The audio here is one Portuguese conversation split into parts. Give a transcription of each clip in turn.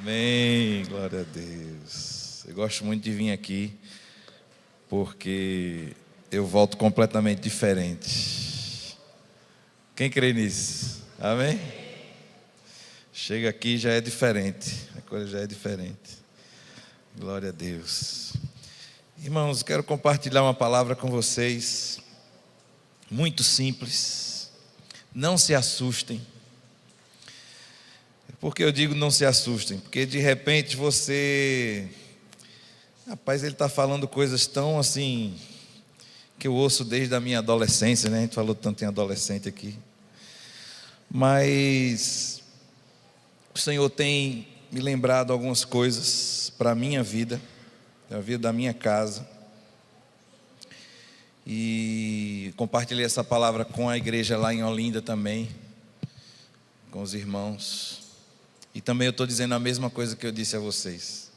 Amém, glória a Deus. Eu gosto muito de vir aqui, porque eu volto completamente diferente. Quem crê nisso? Amém? Chega aqui já é diferente, a coisa já é diferente. Glória a Deus. Irmãos, quero compartilhar uma palavra com vocês, muito simples. Não se assustem. Por que eu digo não se assustem? Porque de repente você... Rapaz, ele está falando coisas tão assim, que eu ouço desde a minha adolescência, né? A gente falou tanto em adolescente aqui. Mas o Senhor tem me lembrado algumas coisas para a minha vida, a vida da minha casa. E compartilhei essa palavra com a igreja lá em Olinda também, com os irmãos. E também eu estou dizendo a mesma coisa que eu disse a vocês.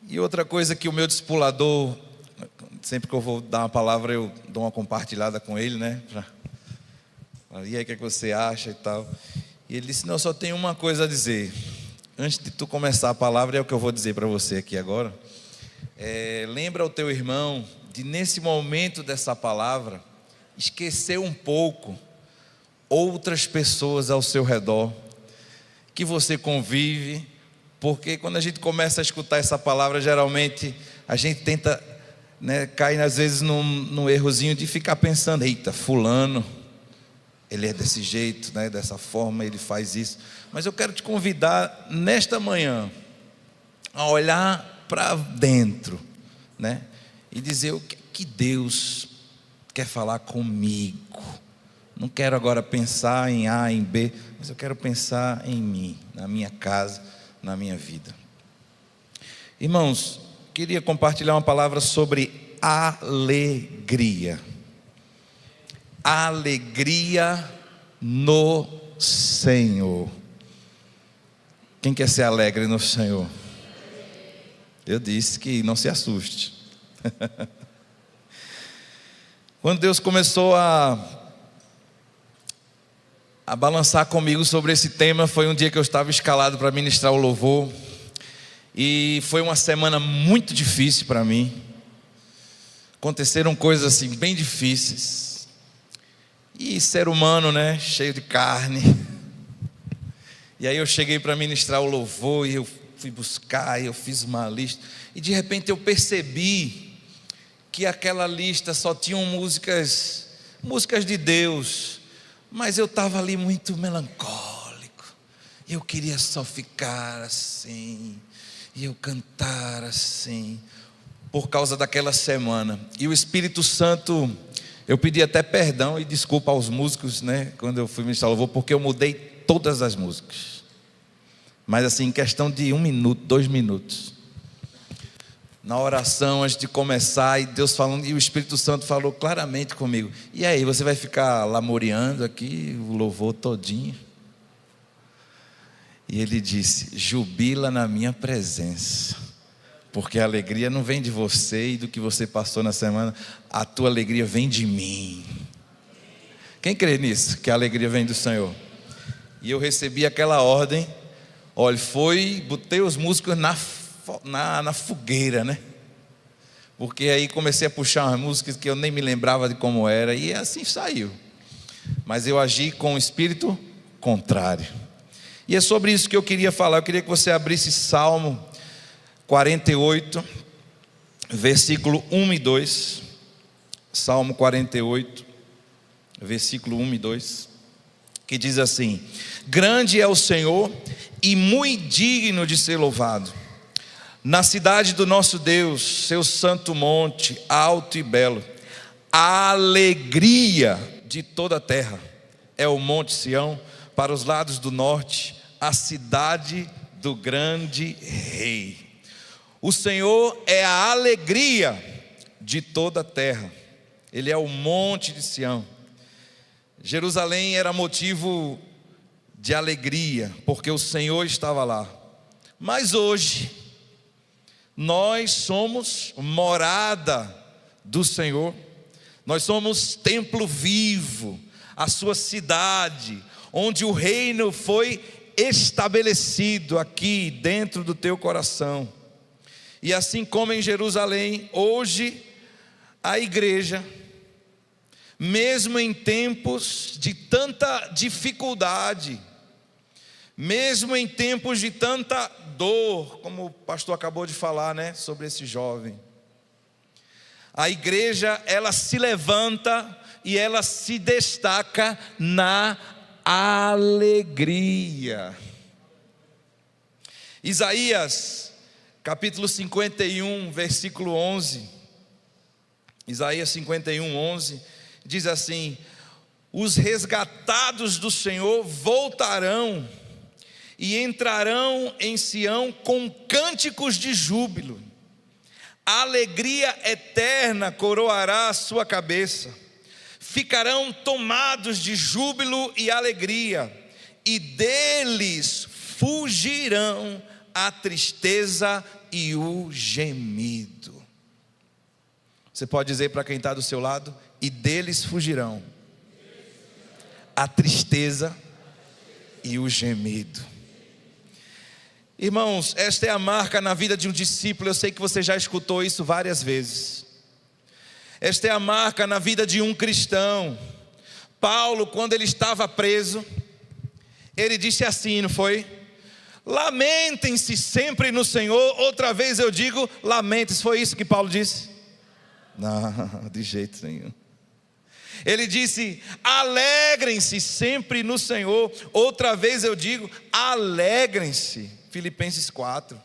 E outra coisa que o meu discipulador, sempre que eu vou dar uma palavra, eu dou uma compartilhada com ele, né? E aí, o que é que você acha e tal. E ele disse, não, eu só tenho uma coisa a dizer. Antes de tu começar a palavra, é o que eu vou dizer para você aqui agora. Lembra o teu irmão de, nesse momento dessa palavra, esquecer um pouco outras pessoas ao seu redor, que você convive, porque quando a gente começa a escutar essa palavra, geralmente a gente tenta, cair às vezes num errozinho de ficar pensando, eita, fulano, ele é desse jeito, dessa forma, ele faz isso. Mas eu quero te convidar nesta manhã a olhar para dentro, e dizer o que Deus quer falar comigo. Não quero agora pensar em A, em B, mas eu quero pensar em mim, na minha casa, na minha vida. Irmãos, queria compartilhar uma palavra sobre alegria. Alegria no Senhor. Quem quer ser alegre no Senhor? Eu disse que não se assuste. Quando Deus começou a balançar comigo sobre esse tema, foi um dia que eu estava escalado para ministrar o louvor, e foi uma semana muito difícil para mim. Aconteceram coisas assim bem difíceis, e ser humano, cheio de carne. E aí eu cheguei para ministrar o louvor, e eu fui buscar, e eu fiz uma lista, e de repente eu percebi que aquela lista só tinham músicas de Deus, mas eu estava ali muito melancólico, e eu queria só ficar assim, e eu cantar assim, por causa daquela semana. E o Espírito Santo, eu pedi até perdão e desculpa aos músicos, quando eu fui ministrar louvor, porque eu mudei todas as músicas, mas assim, em questão de 1 minuto, 2 minutos, na oração, antes de começar, e Deus falando, e o Espírito Santo falou claramente comigo, e aí, você vai ficar lamoreando aqui o louvor todinho? E ele disse, jubila na minha presença, porque a alegria não vem de você e do que você passou na semana, a tua alegria vem de mim. Quem crê nisso, que a alegria vem do Senhor? E eu recebi aquela ordem, olha, botei os músicos na fogueira, porque aí comecei a puxar umas músicas que eu nem me lembrava de como era, e assim saiu. Mas eu agi com o espírito contrário, e é sobre isso que eu queria falar. Eu queria que você abrisse Salmo 48, versículo 1 e 2. Salmo 48, versículo 1 e 2, que diz assim: grande é o Senhor e muito digno de ser louvado na cidade do nosso Deus, seu santo monte, alto e belo. A alegria de toda a terra é o monte Sião, para os lados do norte, a cidade do grande rei. O Senhor é a alegria de toda a terra, Ele é o monte de Sião. Jerusalém era motivo de alegria, porque o Senhor estava lá. Mas hoje, nós somos morada do Senhor, nós somos templo vivo, a sua cidade, onde o reino foi estabelecido aqui dentro do teu coração. E assim como em Jerusalém, hoje a igreja, mesmo em tempos de tanta dificuldade, mesmo em tempos de tanta dor, como o pastor acabou de falar, né, sobre esse jovem, a igreja, ela se levanta e ela se destaca na alegria. Isaías, capítulo 51, versículo 11. Isaías 51, 11, diz assim: os resgatados do Senhor voltarão e entrarão em Sião com cânticos de júbilo. A alegria eterna coroará a sua cabeça. Ficarão tomados de júbilo e alegria, e deles fugirão a tristeza e o gemido. Você pode dizer para quem está do seu lado: e deles fugirão a tristeza e o gemido. Irmãos, esta é a marca na vida de um discípulo. Eu sei que você já escutou isso várias vezes. Esta é a marca na vida de um cristão. Paulo, quando ele estava preso, ele disse assim, não foi? Lamentem-se sempre no Senhor. Outra vez eu digo, lamentem-se. Foi isso que Paulo disse? Não, de jeito nenhum. Ele disse, alegrem-se sempre no Senhor. Outra vez eu digo, alegrem-se. Filipenses 4,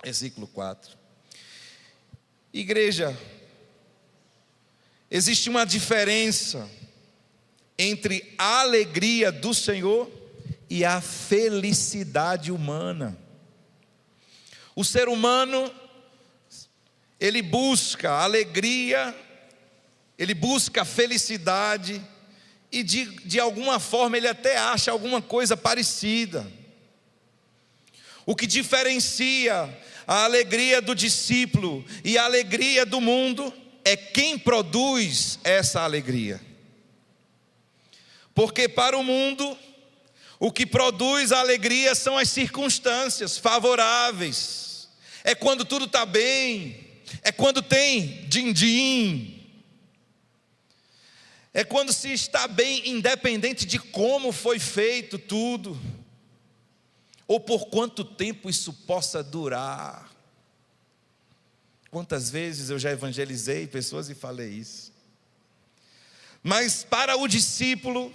versículo 4. Igreja, existe uma diferença entre a alegria do Senhor e a felicidade humana. O ser humano, ele busca alegria, ele busca felicidade, e de alguma forma ele até acha alguma coisa parecida. O que diferencia a alegria do discípulo e a alegria do mundo é quem produz essa alegria. Porque para o mundo, o que produz a alegria são as circunstâncias favoráveis. É quando tudo está bem, é quando tem din-din, é quando se está bem, independente de como foi feito tudo, ou por quanto tempo isso possa durar. Quantas vezes eu já evangelizei pessoas e falei isso. Mas para o discípulo,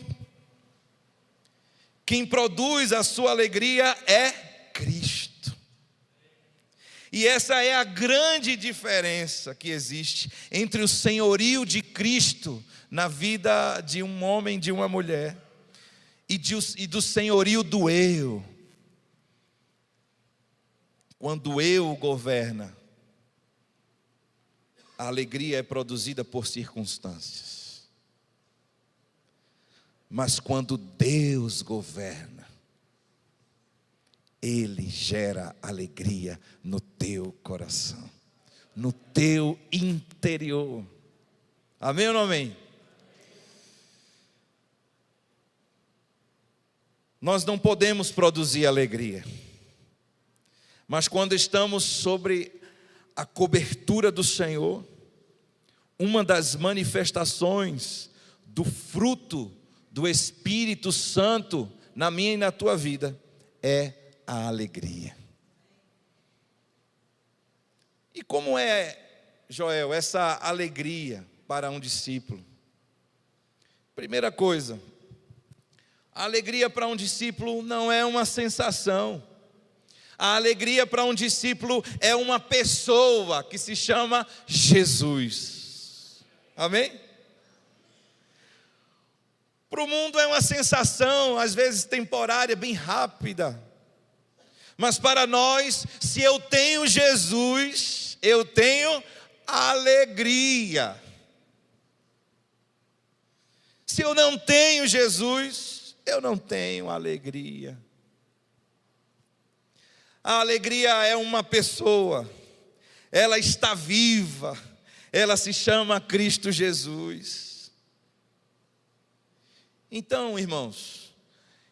quem produz a sua alegria é Cristo. E essa é a grande diferença que existe entre o senhorio de Cristo na vida de um homem, de uma mulher, e do senhorio do eu. Quando o eu governa, a alegria é produzida por circunstâncias. Mas quando Deus governa, Ele gera alegria no teu coração, no teu interior. Amém ou não amém? Nós não podemos produzir alegria, mas quando estamos sobre a cobertura do Senhor, uma das manifestações do fruto do Espírito Santo na minha e na tua vida é a alegria. E como é, Joel, essa alegria para um discípulo? Primeira coisa, a alegria para um discípulo não é uma sensação. A alegria para um discípulo é uma pessoa que se chama Jesus. Amém? Para o mundo é uma sensação, às vezes temporária, bem rápida. Mas para nós, se eu tenho Jesus, eu tenho alegria. Se eu não tenho Jesus, eu não tenho alegria. A alegria é uma pessoa, ela está viva, ela se chama Cristo Jesus. Então, irmãos,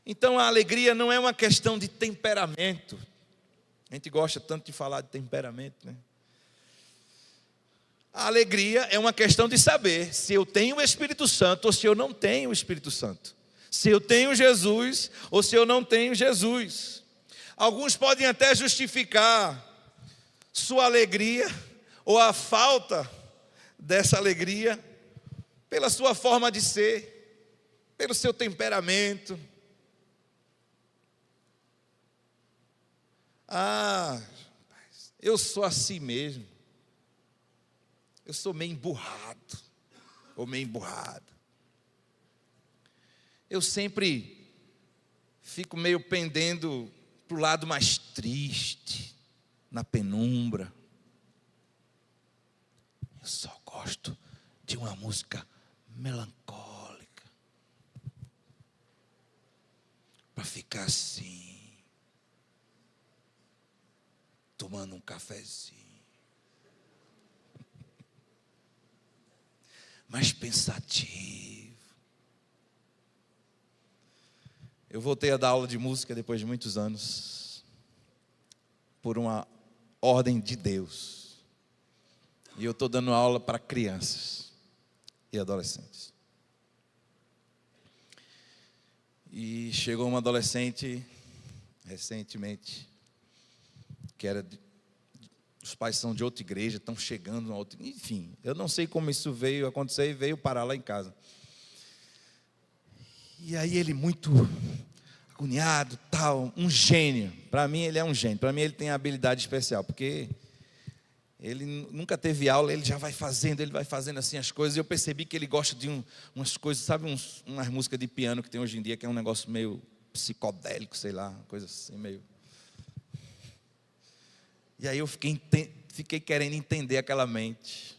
Então a alegria não é uma questão de temperamento. A gente gosta tanto de falar de temperamento, né? A alegria é uma questão de saber se eu tenho o Espírito Santo ou se eu não tenho o Espírito Santo. Se eu tenho Jesus ou se eu não tenho Jesus. Alguns podem até justificar sua alegria ou a falta dessa alegria pela sua forma de ser, pelo seu temperamento. Eu sou assim mesmo. Eu sou meio emburrado, ou meio emburrada. Eu sempre fico meio pendendo para o lado mais triste, na penumbra. Eu só gosto de uma música melancólica, para ficar assim, tomando um cafezinho, mais pensativo. Eu voltei a dar aula de música depois de muitos anos, por uma ordem de Deus. E eu estou dando aula para crianças e adolescentes. E chegou uma adolescente recentemente, que os pais são de outra igreja, estão chegando na outra, enfim, eu não sei como isso veio acontecer e veio parar lá em casa. E aí ele muito agoniado, tal, um gênio. Para mim ele é um gênio, para mim ele tem habilidade especial, porque ele nunca teve aula, ele já vai fazendo assim as coisas. E eu percebi que ele gosta de umas coisas, sabe, umas músicas de piano que tem hoje em dia, que é um negócio meio psicodélico, sei lá, uma coisa assim meio. E aí eu fiquei querendo entender aquela mente.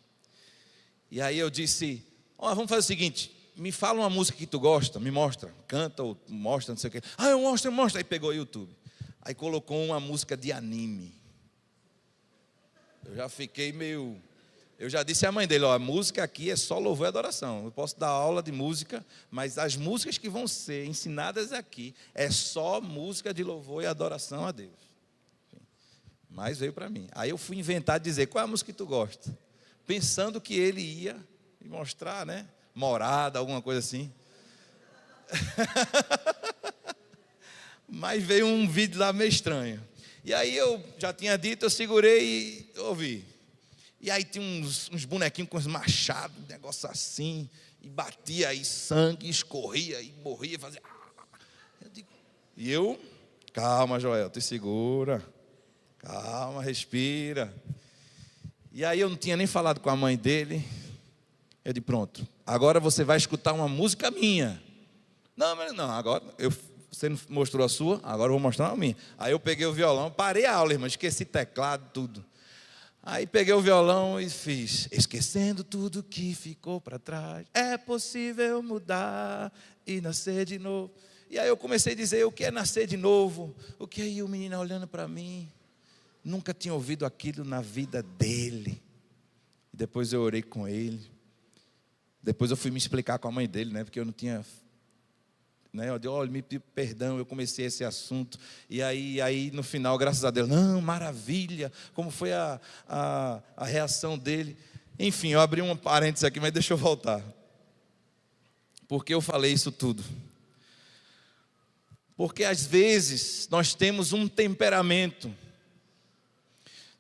E aí eu disse, vamos fazer o seguinte, me fala uma música que tu gosta, me mostra, canta ou mostra, não sei o quê. Eu mostro. Aí pegou o YouTube. Aí colocou uma música de anime. Eu já fiquei meio... Eu já disse à mãe dele, a música aqui é só louvor e adoração. Eu posso dar aula de música, mas as músicas que vão ser ensinadas aqui é só música de louvor e adoração a Deus. Mas veio para mim. Aí eu fui inventar, dizer, qual é a música que tu gosta? Pensando que ele ia me mostrar, né? Morada, alguma coisa assim. Mas veio um vídeo lá meio estranho. E aí eu já tinha dito, eu segurei e ouvi. E aí tinha uns bonequinhos com os machados, um negócio assim, e batia aí sangue, escorria e morria, fazia. E eu, calma, Joel, te segura. Calma, respira. E aí eu não tinha nem falado com a mãe dele. Eu disse, pronto, agora você vai escutar uma música minha. Não, agora você não mostrou a sua, agora eu vou mostrar a minha. Aí eu peguei o violão, parei a aula, irmão, esqueci teclado, tudo. Aí peguei o violão e fiz, esquecendo tudo que ficou para trás, é possível mudar e nascer de novo. E aí eu comecei a dizer, o que é nascer de novo? O que aí o menino olhando para mim? Nunca tinha ouvido aquilo na vida dele. E depois eu orei com ele. Depois eu fui me explicar com a mãe dele, né? Porque eu não tinha, né? Eu disse, olha, me pediu perdão, eu comecei esse assunto. E aí no final, graças a Deus, não, maravilha, como foi a reação dele. Enfim, eu abri um parênteses aqui, mas deixa eu voltar. Porque eu falei isso tudo? Porque às vezes nós temos um temperamento,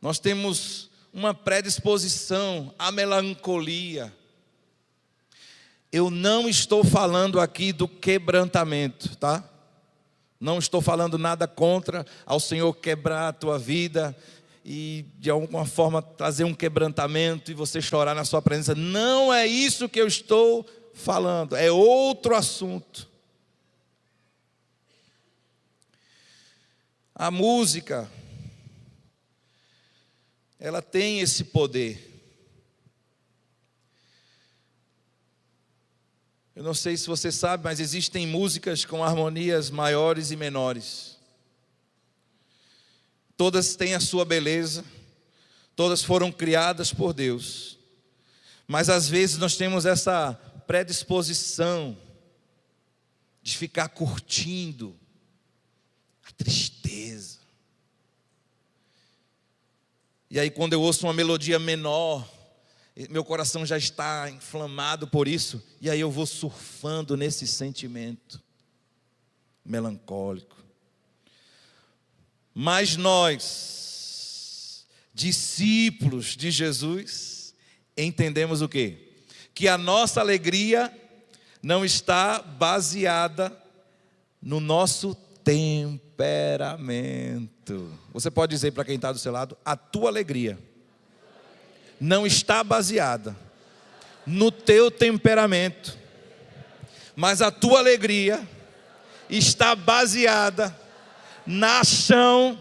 nós temos uma predisposição à melancolia. Eu não estou falando aqui do quebrantamento, tá? Não estou falando nada contra ao Senhor quebrar a tua vida e de alguma forma trazer um quebrantamento e você chorar na sua presença. Não é isso que eu estou falando, é outro assunto. A música, ela tem esse poder. Eu não sei se você sabe, mas existem músicas com harmonias maiores e menores. Todas têm a sua beleza, todas foram criadas por Deus. Mas às vezes nós temos essa predisposição de ficar curtindo a tristeza. E aí quando eu ouço uma melodia menor, meu coração já está inflamado por isso, e aí eu vou surfando nesse sentimento melancólico. Mas nós, discípulos de Jesus, entendemos o quê? Que a nossa alegria não está baseada no nosso temperamento. Você pode dizer para quem está do seu lado: a tua alegria não está baseada no teu temperamento, mas a tua alegria está baseada na ação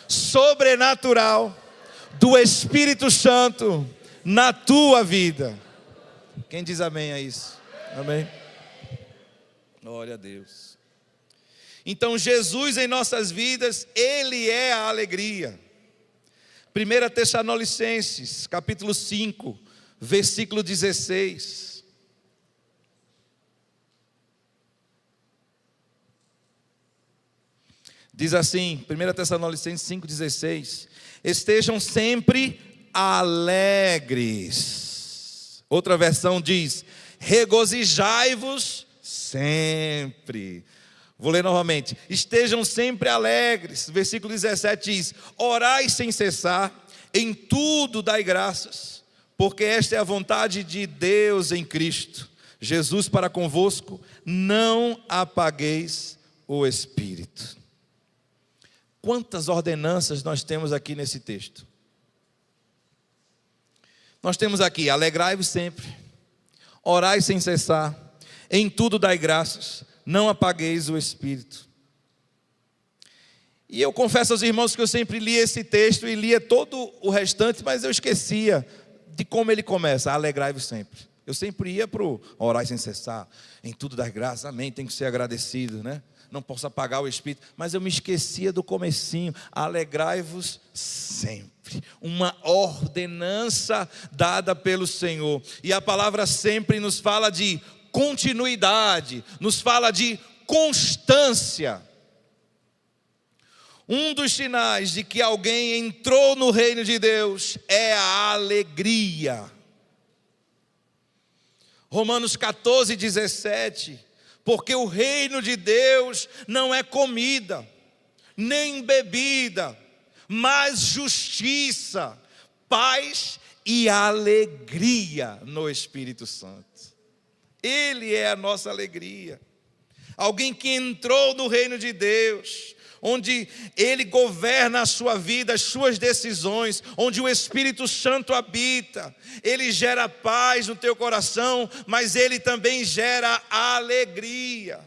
sobrenatural do Espírito Santo na tua vida. Quem diz amém a isso? Amém? Glória a Deus. Então Jesus em nossas vidas, Ele é a alegria. 1 Tessalonicenses, capítulo 5, versículo 16. Diz assim, 1 Tessalonicenses 5,16: estejam sempre alegres. Outra versão diz: regozijai-vos sempre. Vou ler novamente: estejam sempre alegres. Versículo 17 diz: orai sem cessar, em tudo dai graças, porque esta é a vontade de Deus em Cristo Jesus para convosco. Não apagueis o Espírito. Quantas ordenanças nós temos aqui nesse texto? Nós temos aqui: alegrai-vos sempre, orai sem cessar, em tudo dai graças, não apagueis o Espírito. E eu confesso aos irmãos que eu sempre li esse texto e lia todo o restante, mas eu esquecia de como ele começa: alegrai-vos sempre. Eu sempre ia para o orai sem cessar, em tudo dai graças, amém, tem que ser agradecido, né? Não posso apagar o Espírito, mas eu me esquecia do comecinho: alegrai-vos sempre, uma ordenança dada pelo Senhor. E a palavra sempre nos fala de continuidade, nos fala de constância. Um dos sinais de que alguém entrou no reino de Deus é a alegria. Romanos 14:17: porque o reino de Deus não é comida, nem bebida, mas justiça, paz e alegria no Espírito Santo. Ele é a nossa alegria. Alguém que entrou no reino de Deus, onde Ele governa a sua vida, as suas decisões, onde o Espírito Santo habita. Ele gera paz no teu coração, mas Ele também gera alegria.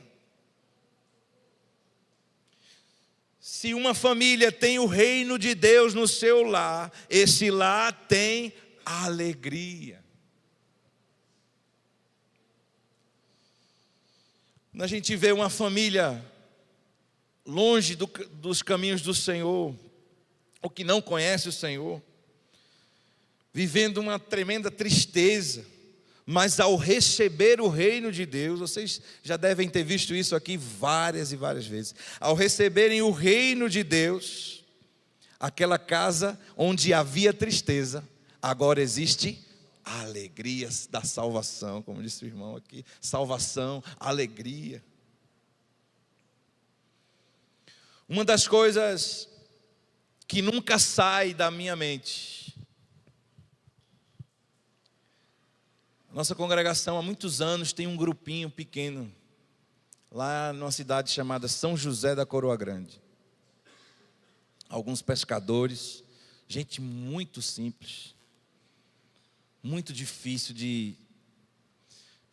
Se uma família tem o reino de Deus no seu lar, esse lar tem alegria. Quando a gente vê uma família longe dos caminhos do Senhor, ou que não conhece o Senhor, vivendo uma tremenda tristeza, mas ao receber o reino de Deus, vocês já devem ter visto isso aqui várias e várias vezes, ao receberem o reino de Deus, aquela casa onde havia tristeza, agora existe alegria da salvação, como disse o irmão aqui, salvação, alegria. Uma das coisas que nunca sai da minha mente, nossa congregação há muitos anos tem um grupinho pequeno, lá numa cidade chamada São José da Coroa Grande. Alguns pescadores, gente muito simples, muito difícil de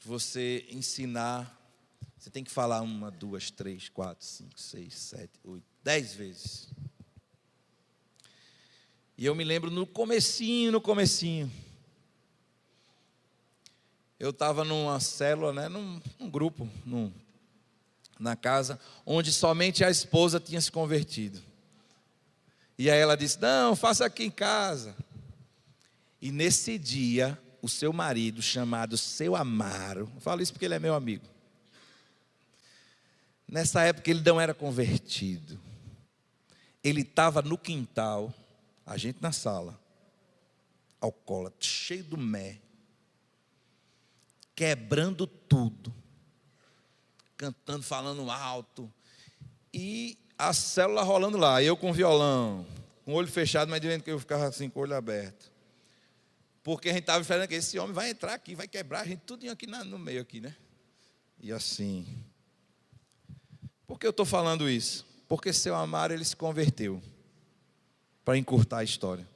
você ensinar. Você tem que falar 1, 2, 3, 4, 5, 6, 7, 8, 10 vezes. E eu me lembro no comecinho, eu estava numa célula, né, num grupo, na casa, onde somente a esposa tinha se convertido. E aí ela disse: não, faça aqui em casa. E nesse dia, o seu marido, chamado Seu Amaro, eu falo isso porque ele é meu amigo, Nessa época ele não era convertido. Ele estava no quintal, a gente na sala, alcoólatra, cheio do mé, quebrando tudo, cantando, falando alto, e a célula rolando lá, eu com violão, com o olho fechado, mas de vez em quando eu ficava assim com o olho aberto. Porque a gente estava esperando que esse homem vai entrar aqui, vai quebrar a gente tudinho aqui no meio aqui, né? E assim. Por que eu estou falando isso? Porque seu Amaro, ele se converteu, para encurtar a história.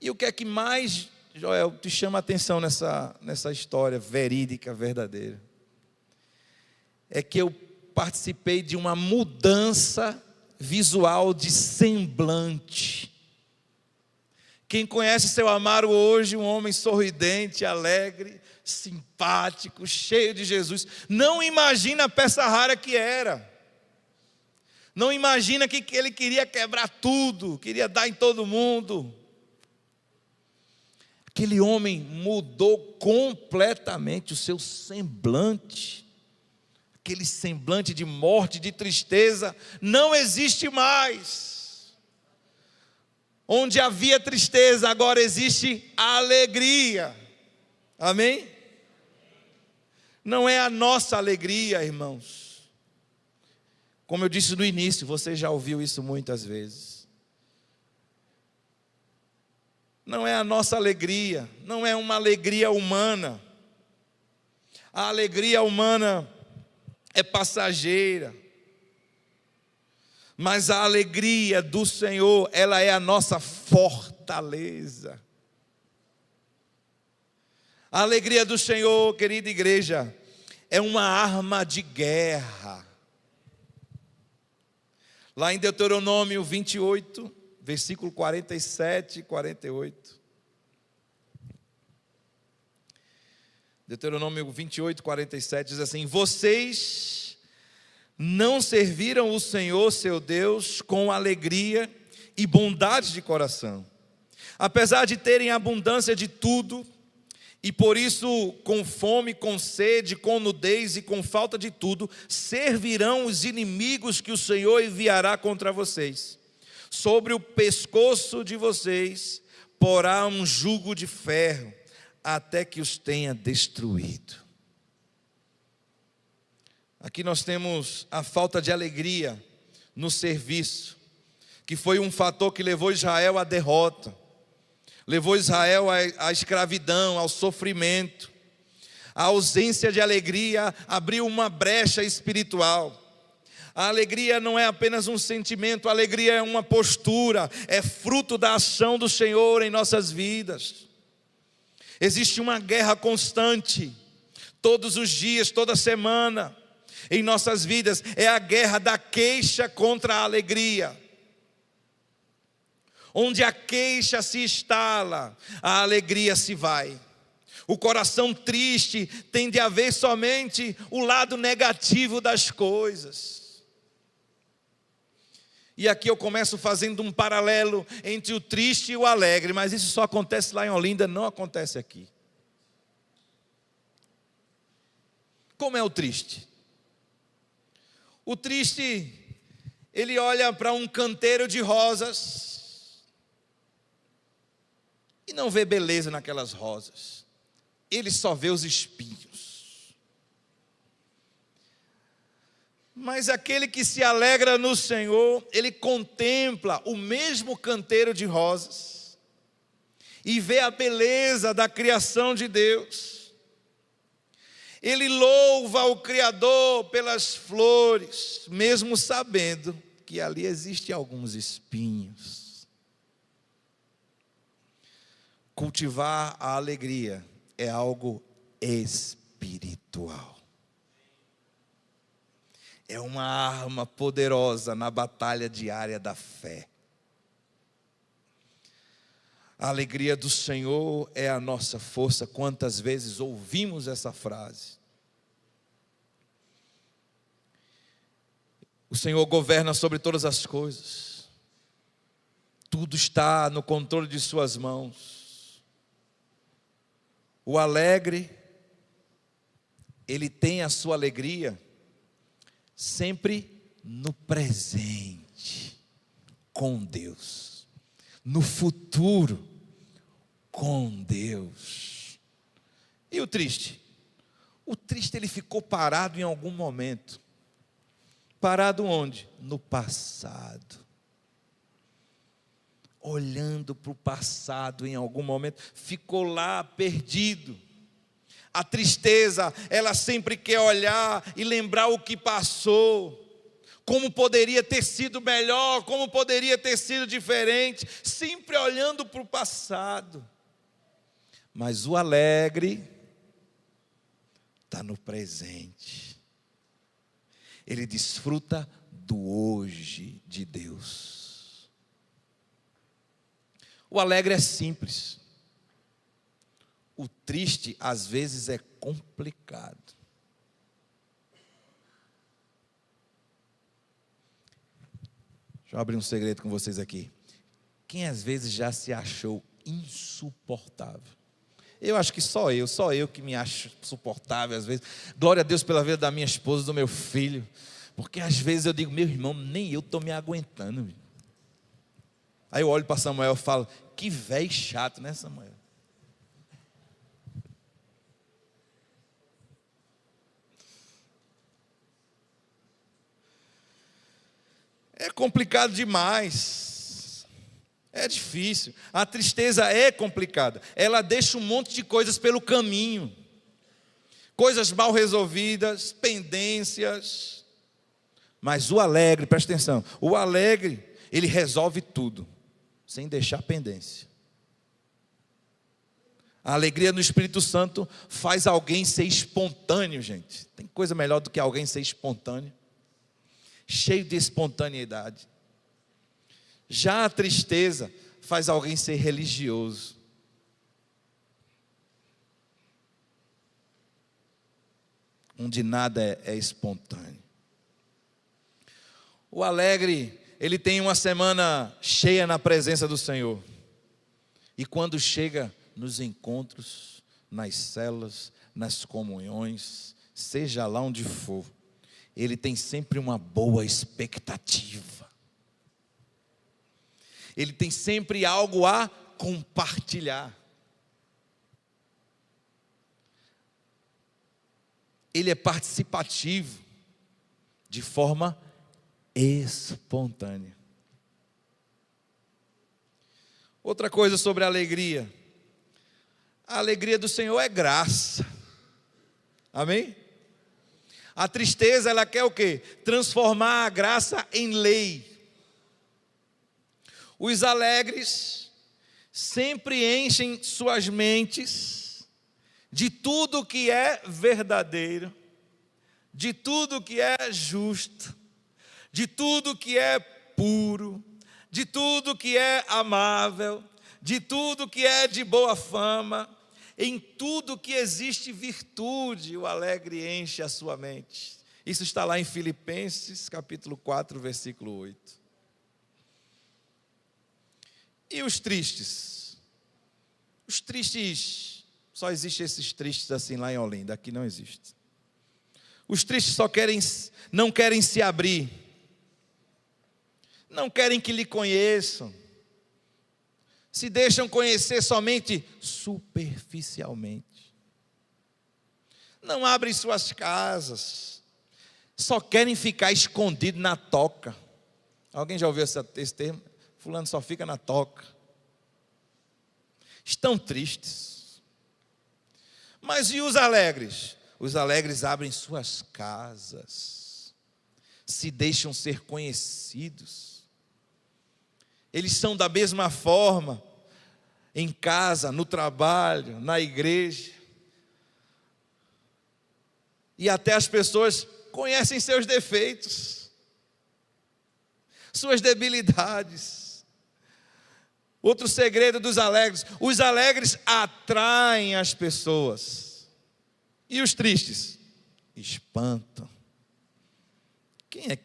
E o que é que mais, Joel, te chama a atenção nessa história verídica, verdadeira? É que eu participei de uma mudança visual de semblante. Quem conhece seu Amaro hoje, um homem sorridente, alegre, simpático, cheio de Jesus, não imagina a peça rara que era. Não imagina que ele queria quebrar tudo, queria dar em todo mundo. Aquele homem mudou completamente o seu semblante. Aquele semblante de morte, de tristeza, não existe mais. Onde havia tristeza, agora existe alegria. Amém? Não é a nossa alegria, irmãos. Como eu disse no início, você já ouviu isso muitas vezes. Não é a nossa alegria, não é uma alegria humana. A alegria humana é passageira. Mas a alegria do Senhor, ela é a nossa fortaleza. A alegria do Senhor, querida igreja, é uma arma de guerra. Lá em Deuteronômio 28, versículo 47 e 48. Deuteronômio 28, 47 diz assim: vocês não serviram o Senhor seu Deus com alegria e bondade de coração, apesar de terem abundância de tudo, e por isso com fome, com sede, com nudez e com falta de tudo, servirão os inimigos que o Senhor enviará contra vocês. Sobre o pescoço de vocês porá um jugo de ferro, até que os tenha destruído. Aqui nós temos a falta de alegria no serviço, que foi um fator que levou Israel à derrota, levou Israel à escravidão, ao sofrimento. A ausência de alegria abriu uma brecha espiritual. A alegria não é apenas um sentimento, a alegria é uma postura, é fruto da ação do Senhor em nossas vidas. Existe uma guerra constante, todos os dias, toda semana, em nossas vidas, é a guerra da queixa contra a alegria. Onde a queixa se instala, a alegria se vai. O coração triste tende a ver somente o lado negativo das coisas. E aqui eu começo fazendo um paralelo entre o triste e o alegre, mas isso só acontece lá em Olinda, não acontece aqui. Como é o triste? O triste, ele olha para um canteiro de rosas e não vê beleza naquelas rosas. Ele só vê os espinhos. Mas aquele que se alegra no Senhor, ele contempla o mesmo canteiro de rosas e vê a beleza da criação de Deus. Ele louva o Criador pelas flores, mesmo sabendo que ali existem alguns espinhos. Cultivar a alegria é algo espiritual. É uma arma poderosa na batalha diária da fé. A alegria do Senhor é a nossa força. Quantas vezes ouvimos essa frase? O Senhor governa sobre todas as coisas. Tudo está no controle de suas mãos. O alegre, ele tem a sua alegria sempre no presente, com Deus, no futuro, com Deus. E o triste? O triste, ele ficou parado em algum momento. Parado onde? No passado. Olhando para o passado em algum momento, ficou lá perdido. A tristeza, ela sempre quer olhar e lembrar o que passou, como poderia ter sido melhor, como poderia ter sido diferente, sempre olhando para o passado. Mas o alegre está no presente. Ele desfruta do hoje de Deus. O alegre é simples. O triste, às vezes, é complicado. Deixa eu abrir um segredo com vocês aqui. Quem às vezes já se achou insuportável? Eu acho que só eu que me acho suportável às vezes. Glória a Deus pela vida da minha esposa, do meu filho. Porque às vezes eu digo, meu irmão, nem eu estou me aguentando. Aí eu olho para Samuel e falo, que velho chato, né, Samuel? É complicado demais. É difícil. A tristeza é complicada. Ela deixa um monte de coisas pelo caminho. Coisas mal resolvidas, pendências. Mas o alegre, presta atenção, o alegre, ele resolve tudo, sem deixar pendência. A alegria no Espírito Santo faz alguém ser espontâneo, gente. Tem coisa melhor do que alguém ser espontâneo? Cheio de espontaneidade. Já a tristeza faz alguém ser religioso. Onde nada é espontâneo. O alegre, ele tem uma semana cheia na presença do Senhor. E quando chega nos encontros, nas células, nas comunhões, seja lá onde for, ele tem sempre uma boa expectativa. Ele tem sempre algo a compartilhar. Ele é participativo, de forma espontânea. Outra coisa sobre a alegria. A alegria do Senhor é graça. Amém? A tristeza, ela quer o quê? Transformar a graça em lei. Os alegres sempre enchem suas mentes de tudo que é verdadeiro, de tudo que é justo, de tudo que é puro, de tudo que é amável, de tudo que é de boa fama. Em tudo que existe virtude, o alegre enche a sua mente. Isso está lá em Filipenses, capítulo 4, versículo 8. E os tristes? Os tristes, só existem esses tristes assim lá em Olinda, aqui não existe. Os tristes não querem se abrir, não querem que lhe conheçam, se deixam conhecer somente superficialmente, não abrem suas casas, só querem ficar escondido na toca. Alguém já ouviu esse termo? Fulano só fica na toca. Estão tristes. Mas e os alegres? Os alegres abrem suas casas, se deixam ser conhecidos. Eles são da mesma forma, em casa, no trabalho, na igreja. E até as pessoas conhecem seus defeitos, suas debilidades. Outro segredo dos alegres: os alegres atraem as pessoas. E os tristes? Espantam. Quem é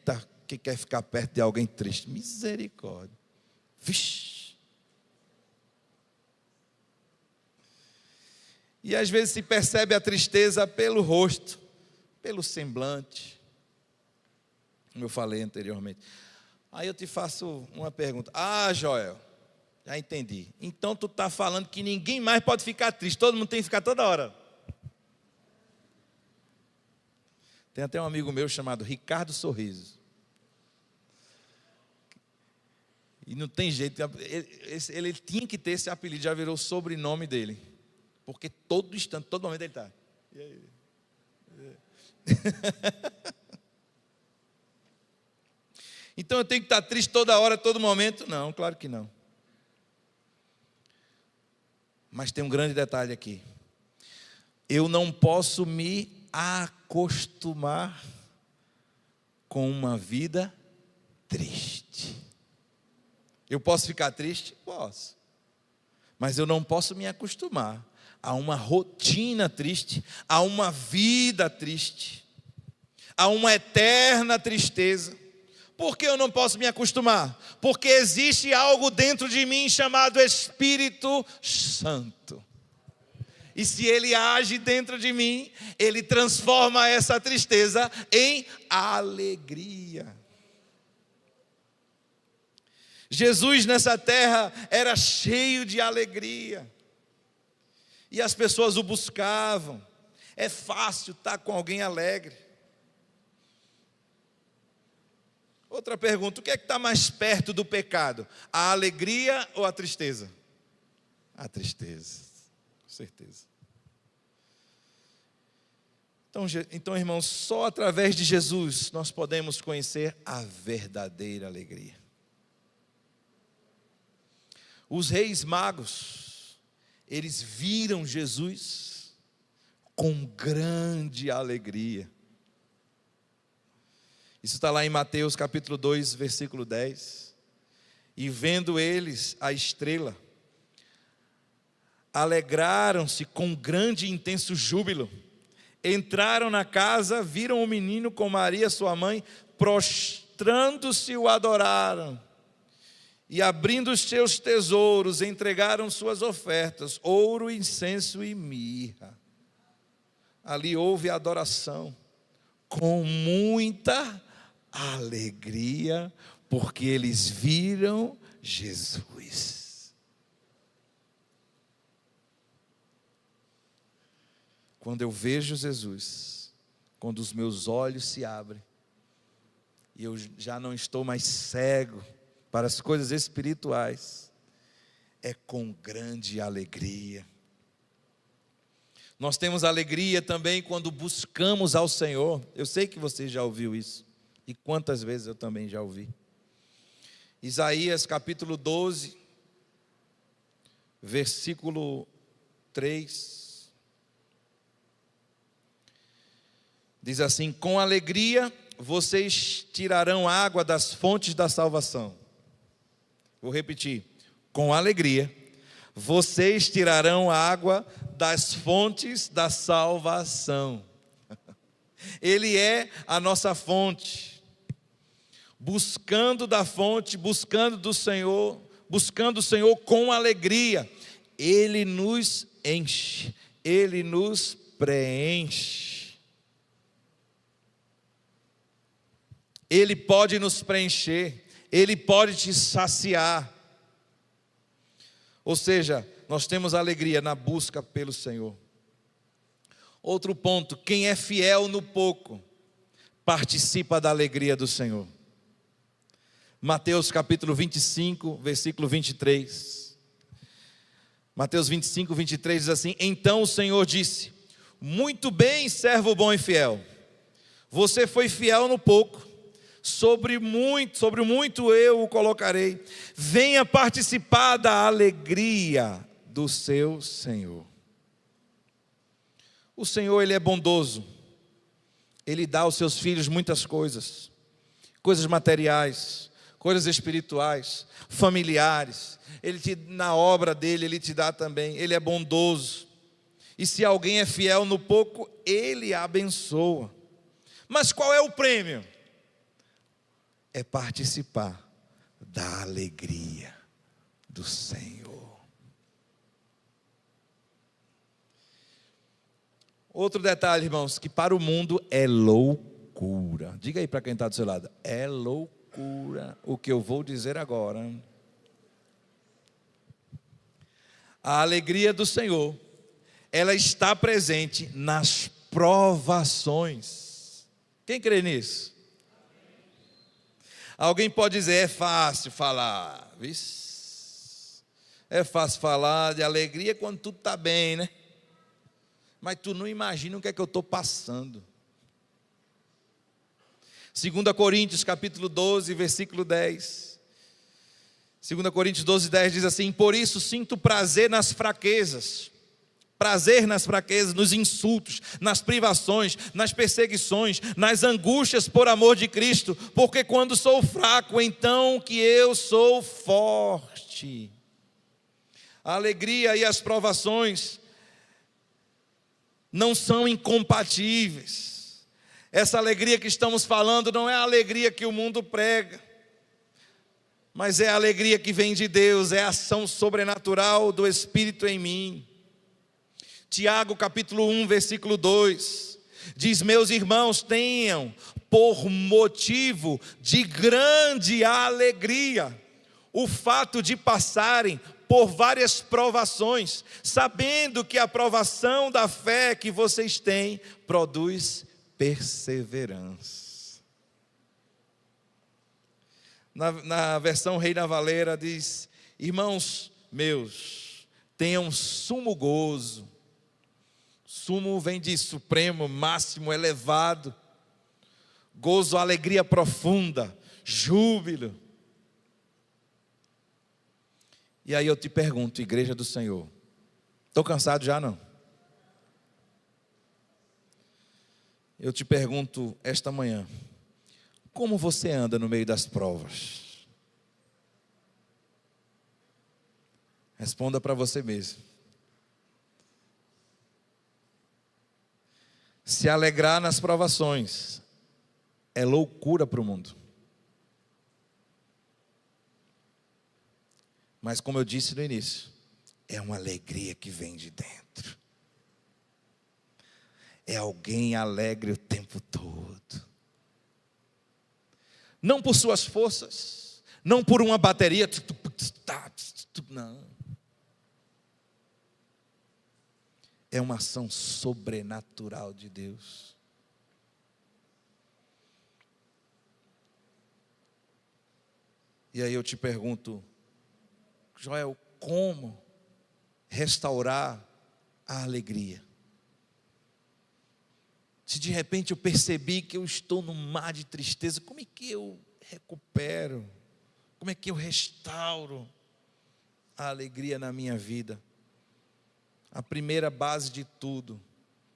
que quer ficar perto de alguém triste? Misericórdia. Vixe. E às vezes se percebe a tristeza pelo rosto, pelo semblante. como eu falei anteriormente. Aí eu te faço uma pergunta. Joel, já entendi. Então tu está falando que ninguém mais pode ficar triste, todo mundo tem que ficar toda hora. Tem até um amigo meu chamado Ricardo Sorriso. E não tem jeito, ele tinha que ter esse apelido, já virou o sobrenome dele. Porque todo instante, todo momento ele está. E aí? Então eu tenho que estar triste toda hora, todo momento? Não, claro que não. Mas tem um grande detalhe aqui. Eu não posso me acostumar com uma vida triste. Eu posso ficar triste? Posso. Mas eu não posso me acostumar a uma rotina triste, a uma vida triste, a uma eterna tristeza. Por que eu não posso me acostumar? Porque existe algo dentro de mim chamado Espírito Santo. E se Ele age dentro de mim, Ele transforma essa tristeza em alegria. Jesus nessa terra era cheio de alegria. E as pessoas o buscavam. É fácil estar com alguém alegre. Outra pergunta, o que é que está mais perto do pecado? A alegria ou a tristeza? A tristeza, com certeza. Então, irmãos, só através de Jesus nós podemos conhecer a verdadeira alegria. Os reis magos, eles viram Jesus com grande alegria. Isso está lá em Mateus capítulo 2, versículo 10. E vendo eles a estrela, alegraram-se com grande e intenso júbilo. Entraram na casa, viram o menino com Maria, sua mãe, prostrando-se o adoraram. E abrindo os seus tesouros, entregaram suas ofertas, ouro, incenso e mirra. Ali houve adoração, com muita alegria, porque eles viram Jesus. Quando eu vejo Jesus, quando os meus olhos se abrem, e eu já não estou mais cego para as coisas espirituais, é com grande alegria. Nós temos alegria também quando buscamos ao Senhor. Eu sei que você já ouviu isso, e quantas vezes eu também já ouvi. Isaías capítulo 12, versículo 3, diz assim: com alegria vocês tirarão água das fontes da salvação. Vou repetir, com alegria vocês tirarão água das fontes da salvação. Ele é a nossa fonte. Buscando da fonte, buscando do Senhor, buscando o Senhor com alegria, Ele nos enche, Ele nos preenche. Ele pode nos preencher, Ele pode te saciar. Ou seja, nós temos alegria na busca pelo Senhor. Outro ponto, quem é fiel no pouco, participa da alegria do Senhor. Mateus capítulo 25, versículo 23. Mateus 25, 23 diz assim: então o Senhor disse: muito bem, servo bom e fiel, você foi fiel no pouco, sobre o muito eu o colocarei. Venha participar da alegria do seu Senhor. O Senhor, Ele é bondoso. Ele dá aos seus filhos muitas coisas. Coisas materiais, coisas espirituais, familiares. Na obra dEle, Ele te dá também. Ele é bondoso. E se alguém é fiel no pouco, Ele abençoa. Mas qual é o prêmio? É participar da alegria do Senhor. Outro detalhe, irmãos, que para o mundo é loucura. loucura. Diga aí para quem está do seu lado: é loucura o que eu vou dizer agora. A alegria do Senhor, ela está presente nas provações. Quem crê nisso? Alguém pode dizer: é fácil falar. É fácil falar de alegria quando tudo está bem, né? Mas tu não imagina o que é que eu estou passando. 2 Coríntios capítulo 12, versículo 10. 2 Coríntios 12, 10 diz assim: por isso sinto prazer nas fraquezas, nos insultos, nas privações, nas perseguições, nas angústias por amor de Cristo, porque quando sou fraco, então que eu sou forte. A alegria e as provações não são incompatíveis. Essa alegria que estamos falando não é a alegria que o mundo prega, mas é a alegria que vem de Deus, é a ação sobrenatural do Espírito em mim. Tiago capítulo 1, versículo 2, diz: meus irmãos, tenham por motivo de grande alegria o fato de passarem por várias provações, sabendo que a provação da fé que vocês têm produz perseverança. Na versão Reina Valera diz: irmãos meus, tenham sumo gozo. Sumo vem de supremo, máximo, elevado. Gozo, alegria profunda, júbilo. E aí eu te pergunto, igreja do Senhor, estou cansado já não? Eu te pergunto esta manhã: como você anda no meio das provas? Responda para você mesmo. Se alegrar nas provações é loucura para o mundo. Mas como eu disse no início, é uma alegria que vem de dentro. É alguém alegre o tempo todo. Não por suas forças, não por uma bateria, não. É uma ação sobrenatural de Deus. E aí eu te pergunto: Joel, como restaurar a alegria? Se de repente eu percebi que eu estou num mar de tristeza, como é que eu recupero? Como é que eu restauro a alegria na minha vida? A primeira base de tudo,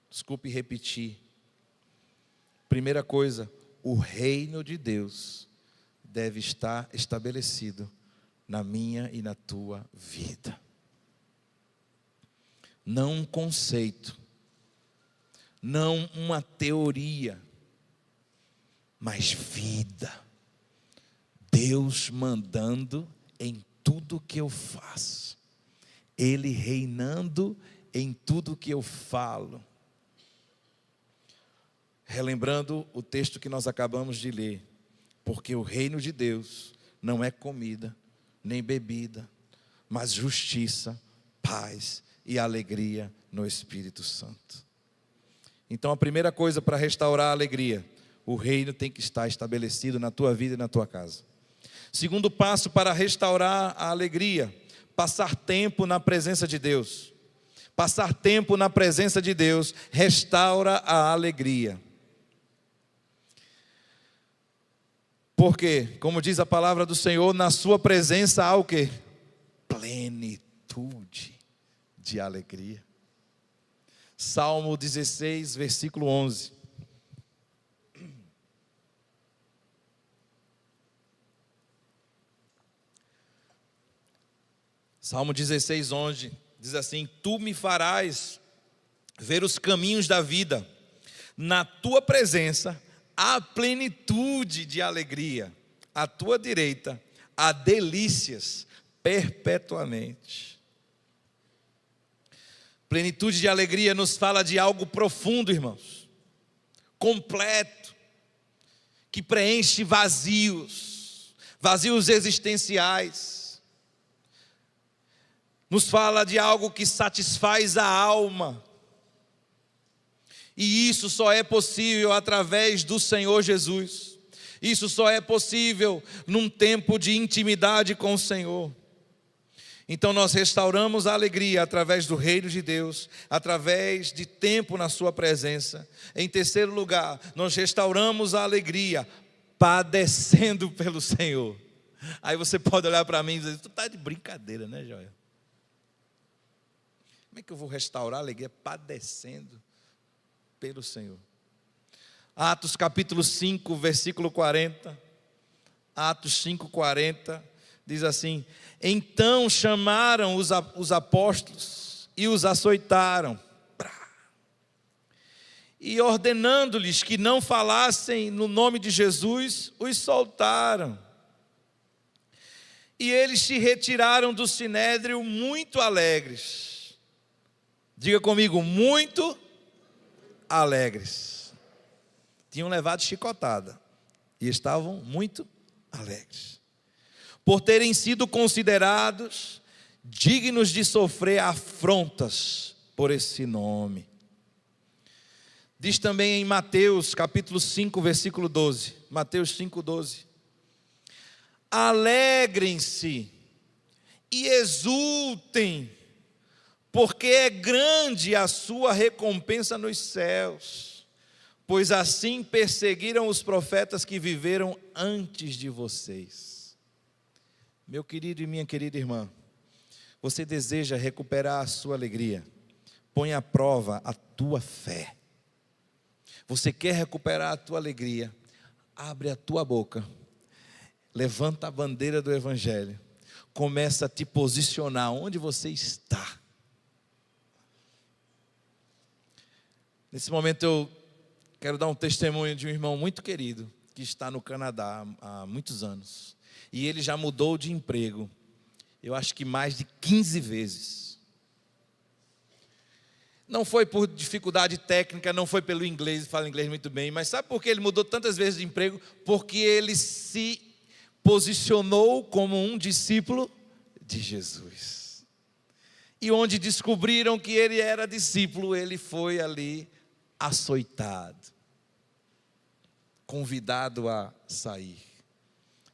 desculpe repetir, primeira coisa, o reino de Deus deve estar estabelecido na minha e na tua vida. Não um conceito, não uma teoria, mas vida. Deus mandando em tudo que eu faço, Ele reinando em tudo que eu falo. Relembrando o texto que nós acabamos de ler, porque o reino de Deus não é comida, nem bebida, mas justiça, paz e alegria no Espírito Santo. Então a primeira coisa para restaurar a alegria, o reino tem que estar estabelecido na tua vida e na tua casa. Segundo passo para restaurar a alegria, passar tempo na presença de Deus. Passar tempo na presença de Deus restaura a alegria. Porque, como diz a palavra do Senhor, na sua presença há o quê? Plenitude de alegria. Salmo 16, versículo 11. Salmo 16, 11, diz assim: tu me farás ver os caminhos da vida, na tua presença há plenitude de alegria, à tua direita há delícias perpetuamente. Plenitude de alegria nos fala de algo profundo, irmãos, completo, que preenche vazios, vazios existenciais. Nos fala de algo que satisfaz a alma. E isso só é possível através do Senhor Jesus. Isso só é possível num tempo de intimidade com o Senhor. Então nós restauramos a alegria através do reino de Deus, através de tempo na sua presença. Em terceiro lugar, nós restauramos a alegria padecendo pelo Senhor. Aí você pode olhar para mim e dizer: tu está de brincadeira, né, Joel? Como é que eu vou restaurar a alegria padecendo pelo Senhor? Atos capítulo 5, versículo 40. Atos 5:40 diz assim: então chamaram os apóstolos e os açoitaram, e ordenando-lhes que não falassem no nome de Jesus, os soltaram. E eles se retiraram do sinédrio muito alegres. Diga comigo: muito alegres. Tinham levado chicotada e estavam muito alegres, por terem sido considerados dignos de sofrer afrontas por esse nome. Diz também em Mateus capítulo 5, versículo 12. Mateus 5:12. Alegrem-se e exultem, porque é grande a sua recompensa nos céus, pois assim perseguiram os profetas que viveram antes de vocês. Meu querido e minha querida irmã, você deseja recuperar a sua alegria? Põe à prova a tua fé. Você quer recuperar a tua alegria? Abre a tua boca, levanta a bandeira do Evangelho, começa a te posicionar onde você está. Nesse momento eu quero dar um testemunho de um irmão muito querido, que está no Canadá há muitos anos. E ele já mudou de emprego, eu acho que mais de 15 vezes. Não foi por dificuldade técnica, não foi pelo inglês, fala inglês muito bem. Mas sabe por que ele mudou tantas vezes de emprego? Porque ele se posicionou como um discípulo de Jesus. E onde descobriram que ele era discípulo, ele foi ali açoitado, convidado a sair.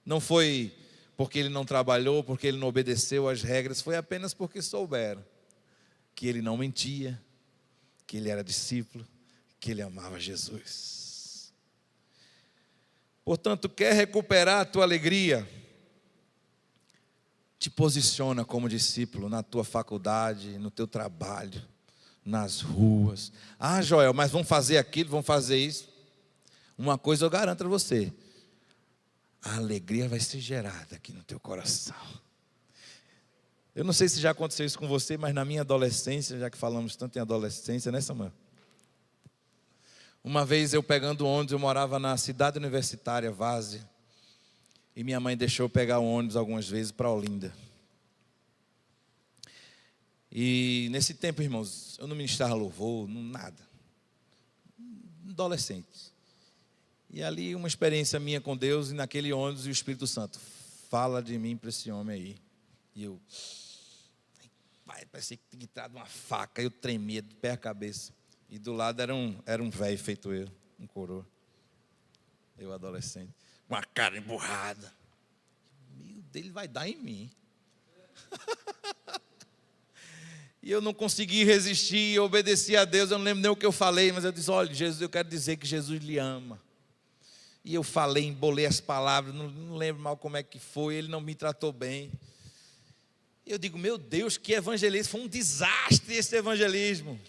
Não foi porque ele não trabalhou, porque ele não obedeceu às regras, foi apenas porque souberam que ele não mentia, que ele era discípulo, que ele amava Jesus. Portanto, quer recuperar a tua alegria? Te posiciona como discípulo na tua faculdade, no teu trabalho, nas ruas. Ah, Joel, mas vão fazer aquilo, vão fazer isso. Uma coisa eu garanto a você: a alegria vai ser gerada aqui no teu coração. Eu não sei se já aconteceu isso com você, mas na minha adolescência, já que falamos tanto em adolescência, né, Samuel? Uma vez eu pegando ônibus, eu morava na cidade universitária, Várzea, e minha mãe deixou eu pegar o ônibus algumas vezes para Olinda. E nesse tempo, irmãos, eu não ministrava louvor, nada. Adolescente. E ali uma experiência minha com Deus, e naquele ônibus o Espírito Santo: fala de mim para esse homem aí. E eu, pai, parecia que tinha entrado uma faca, eu tremia de pé à cabeça. E do lado era um velho feito eu, um coroa. Eu adolescente, com a cara emburrada. Meu Deus, ele vai dar em mim. E eu não consegui resistir, eu obedeci a Deus, eu não lembro nem o que eu falei, mas eu disse: olha, Jesus, eu quero dizer que Jesus lhe ama. E eu falei, embolei as palavras, não lembro mal como é que foi, ele não me tratou bem. Eu digo: meu Deus, que evangelismo, foi um desastre esse evangelismo.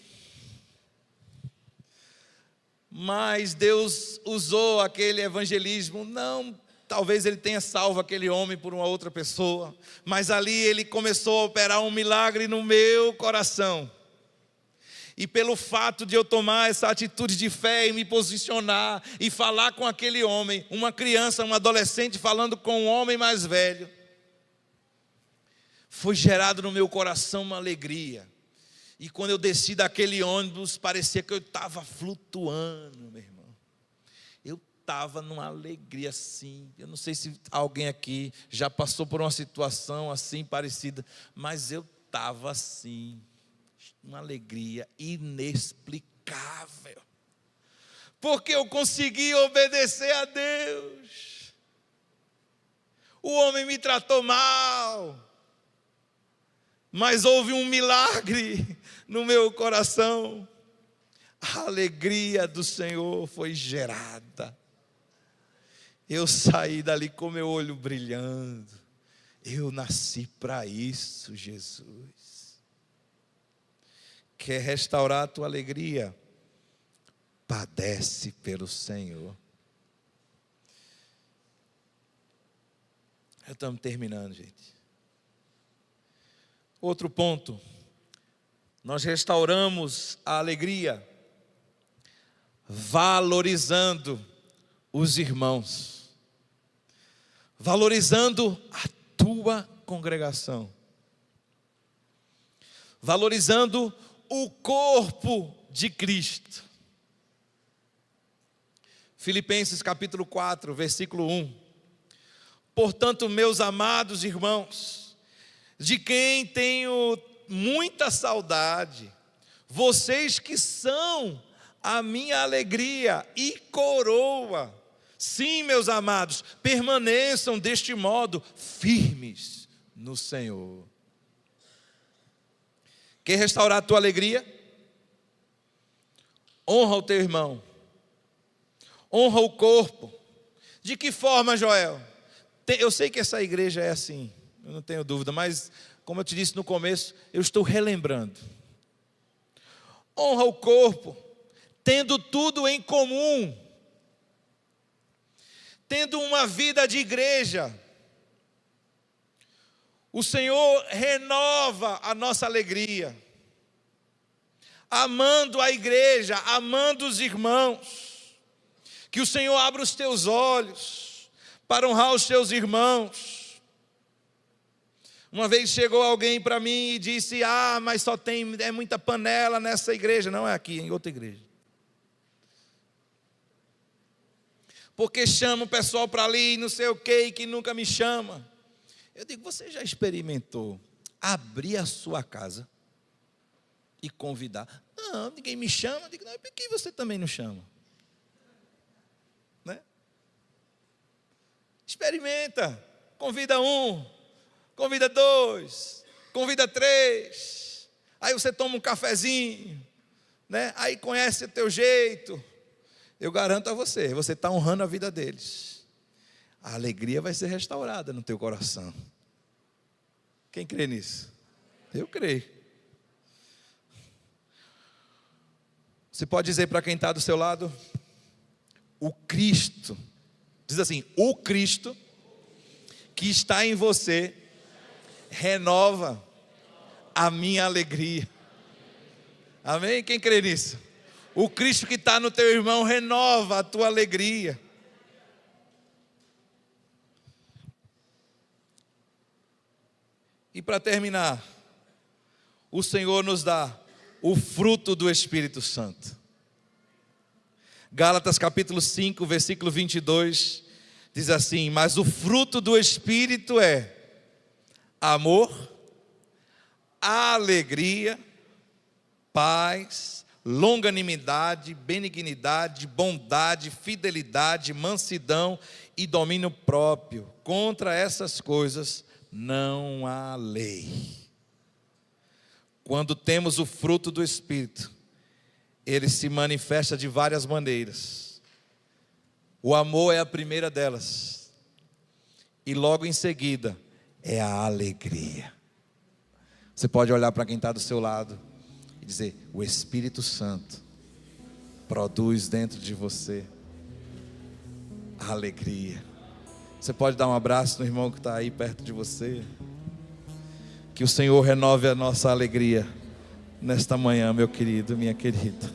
Mas Deus usou aquele evangelismo, não, talvez ele tenha salvo aquele homem por uma outra pessoa, mas ali ele começou a operar um milagre no meu coração. E pelo fato de eu tomar essa atitude de fé e me posicionar e falar com aquele homem, uma criança, um adolescente falando com um homem mais velho, foi gerado no meu coração uma alegria. E quando eu desci daquele ônibus, parecia que eu estava flutuando, meu irmão. Eu estava numa alegria assim. Eu não sei se alguém aqui já passou por uma situação assim parecida, mas eu estava assim, uma alegria inexplicável, porque eu consegui obedecer a Deus. O homem me tratou mal, mas houve um milagre no meu coração. A alegria do Senhor foi gerada. Eu saí dali com meu olho brilhando. Eu nasci para isso, Jesus. Quer restaurar a tua alegria? Padece pelo Senhor. Já estamos terminando, gente. Outro ponto. Nós restauramos a alegria valorizando os irmãos, valorizando a tua congregação, valorizando o corpo de Cristo. Filipenses capítulo 4, versículo 1. Portanto, meus amados irmãos, de quem tenho muita saudade, vocês que são a minha alegria e coroa, sim, meus amados, permaneçam deste modo firmes no Senhor. Quer restaurar a tua alegria? Honra o teu irmão, honra o corpo. De que forma, Joel? Eu sei que essa igreja é assim, eu não tenho dúvida, mas como eu te disse no começo, eu estou relembrando. Honra o corpo, tendo tudo em comum, tendo uma vida de igreja. O Senhor renova a nossa alegria, amando a igreja, amando os irmãos. Que o Senhor abra os teus olhos para honrar os teus irmãos. Uma vez chegou alguém para mim e disse: mas só tem muita panela nessa igreja. Não é aqui, é em outra igreja. Porque chama o pessoal para ali, não sei o que, e que nunca me chama. Eu digo: você já experimentou abrir a sua casa e convidar? Não, ninguém me chama. Eu digo: não, por que você também não chama? Né? Experimenta, convida um, convida dois, convida três. Aí você toma um cafezinho, né? Aí conhece o teu jeito. Eu garanto a você, você está honrando a vida deles. A alegria vai ser restaurada no teu coração. Quem crê nisso? Eu creio. Você pode dizer para quem está do seu lado: o Cristo, diz assim, o Cristo que está em você renova a minha alegria. Amém? Quem crê nisso? O Cristo que está no teu irmão renova a tua alegria. E para terminar, o Senhor nos dá o fruto do Espírito Santo. Gálatas capítulo 5, versículo 22, diz assim: mas o fruto do Espírito é amor, alegria, paz, longanimidade, benignidade, bondade, fidelidade, mansidão e domínio próprio. Contra essas coisas não há lei. Quando temos o fruto do Espírito, ele se manifesta de várias maneiras. O amor é a primeira delas, e logo em seguida é a alegria. Você pode olhar para quem está do seu lado e dizer: o Espírito Santo produz dentro de você a alegria. Você pode dar um abraço no irmão que está aí perto de você. Que o Senhor renove a nossa alegria nesta manhã, meu querido, minha querida.